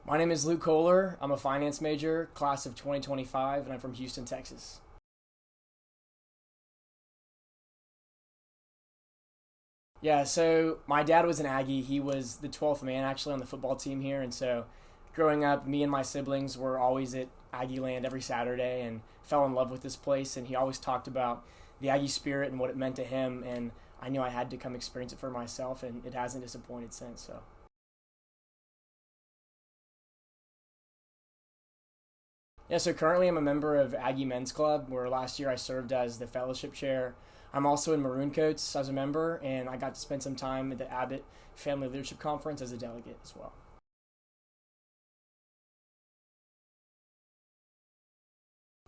My name is Luke Kohler. I'm a finance major, class of 2025, and I'm from Houston, Texas. Yeah, so my dad was an Aggie. He was the 12th man actually on the football team here. And so growing up, me and my siblings were always at Aggie Land every Saturday and fell in love with this place. And he always talked about the Aggie spirit and what it meant to him. And I knew I had to come experience it for myself, and it hasn't disappointed since. So. Yeah, so currently I'm a member of Aggie Men's Club, where last year I served as the fellowship chair. I'm also in Maroon Coats as a member, and I got to spend some time at the Abbott Family Leadership Conference as a delegate as well.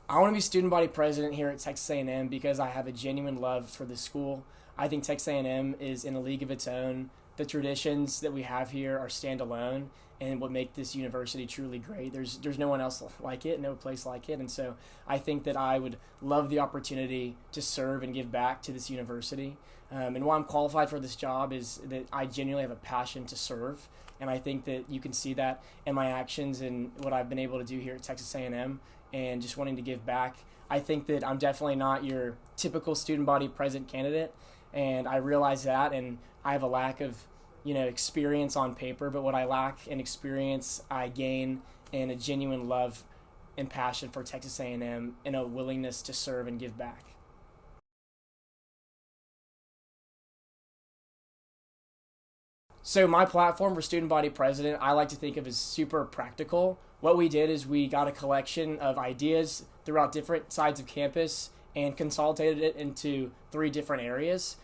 I want to be student body president here at Texas A&M because I have a genuine love for the school. I think Texas A&M is in a league of its own. The traditions that we have here are standalone and what make this university truly great. There's no one else like it, no place like it, and so I think that I would love the opportunity to serve and give back to this university. And why I'm qualified for this job is that I genuinely have a passion to serve, and I think that you can see that in my actions and what I've been able to do here at Texas A&M, and just wanting to give back. I think that I'm definitely not your typical student body president candidate, and I realize that, and I have a lack of experience on paper, but what I lack in experience I gain in a genuine love and passion for Texas A&M and a willingness to serve and give back. So my platform for student body president, I like to think of as super practical. What we did is we got a collection of ideas throughout different sides of campus and consolidated it into three different areas.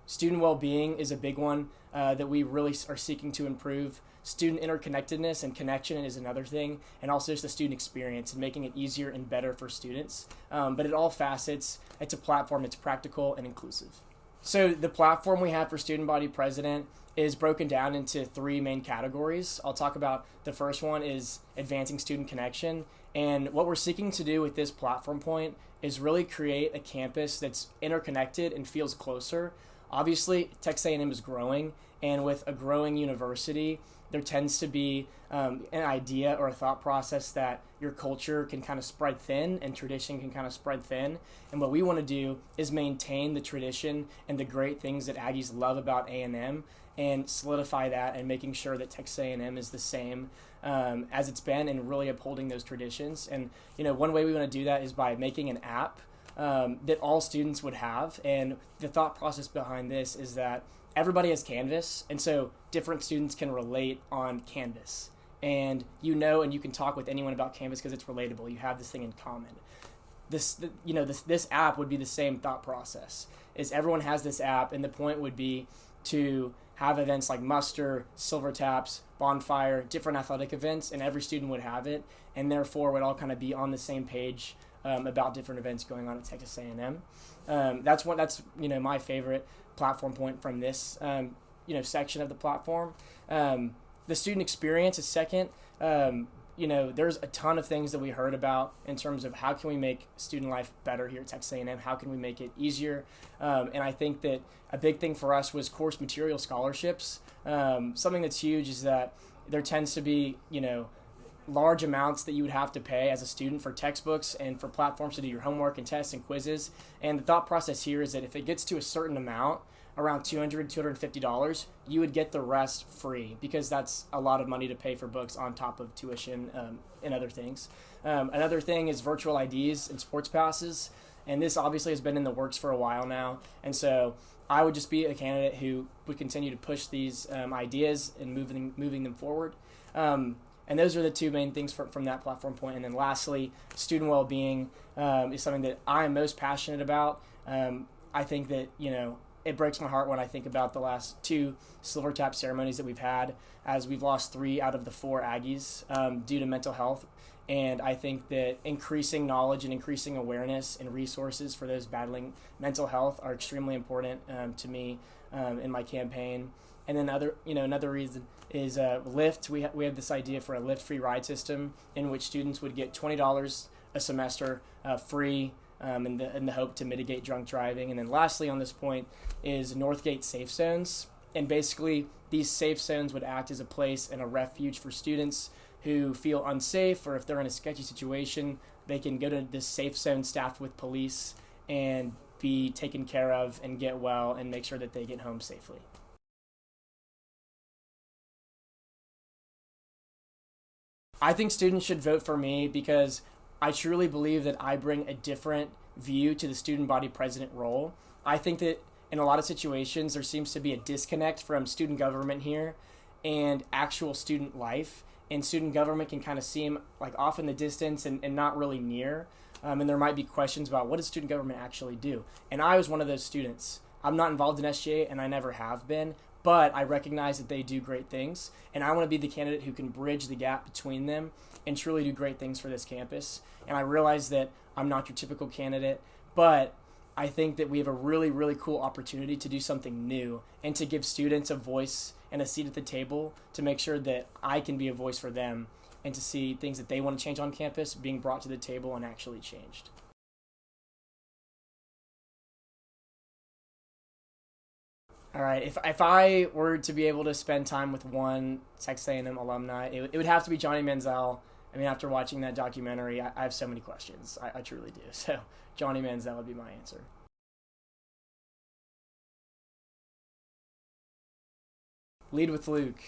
Student well-being is a big one that we really are seeking to improve. Student interconnectedness and connection is another thing, and also just the student experience and making it easier and better for students. But at all facets, it's a platform that's practical and inclusive. So the platform we have for Student Body President is broken down into three main categories. I'll talk about the first one is advancing student connection. And what we're seeking to do with this platform point is really create a campus that's interconnected and feels closer. Obviously, Texas A&M is growing, and with a growing university, there tends to be an idea or a thought process that your culture can kind of spread thin and tradition can kind of spread thin. And what we want to do is maintain the tradition and the great things that Aggies love about A&M and solidify that and making sure that Texas A&M is the same as it's been and really upholding those traditions. And one way we want to do that is by making an app that all students would have. And the thought process behind this is that everybody has Canvas, and so different students can relate on Canvas. And and you can talk with anyone about Canvas because it's relatable. You have this thing in common. This app would be the same thought process. Is everyone has this app, and the point would be to have events like muster, silver taps, bonfire, different athletic events, and every student would have it, and therefore would all kind of be on the same page about different events going on at Texas A&M. That's my favorite platform point from this section of the platform. The student experience is second. There's a ton of things that we heard about in terms of how can we make student life better here at Texas A&M, how can we make it easier, and I think that a big thing for us was course material scholarships. Something that's huge is that there tends to be large amounts that you would have to pay as a student for textbooks and for platforms to do your homework and tests and quizzes. And the thought process here is that if it gets to a certain amount, around $200, $250, you would get the rest free because that's a lot of money to pay for books on top of tuition and other things. Another thing is virtual IDs and sports passes. And this obviously has been in the works for a while now. And so I would just be a candidate who would continue to push these ideas and moving them forward. And those are the two main things from that platform point. And then lastly, student well-being is something that I am most passionate about. I think that, it breaks my heart when I think about the last two silver tap ceremonies that we've had, as we've lost 3 out of the 4 Aggies due to mental health. And I think that increasing knowledge and increasing awareness and resources for those battling mental health are extremely important to me in my campaign. And then another reason is Lyft. We have this idea for a Lyft free ride system in which students would get $20 a semester free in the hope to mitigate drunk driving. And then lastly on this point is Northgate safe zones. And basically, these safe zones would act as a place and a refuge for students who feel unsafe, or if they're in a sketchy situation, they can go to this safe zone staffed with police and be taken care of and get well and make sure that they get home safely. I think students should vote for me because I truly believe that I bring a different view to the student body president role. I think that in a lot of situations, there seems to be a disconnect from student government here and actual student life. And student government can kind of seem like off in the distance and not really near. And there might be questions about what does student government actually do? And I was one of those students. I'm not involved in SGA and I never have been, but I recognize that they do great things. And I want to be the candidate who can bridge the gap between them and truly do great things for this campus. And I realize that I'm not your typical candidate, but I think that we have a really, really cool opportunity to do something new and to give students a voice and a seat at the table to make sure that I can be a voice for them and to see things that they want to change on campus being brought to the table and actually changed. All right, if I were to be able to spend time with one Texas A&M alumni, it would have to be Johnny Manziel. I mean, after watching that documentary, I have so many questions. I truly do. So Johnny Manziel would be my answer. Lead with Luke.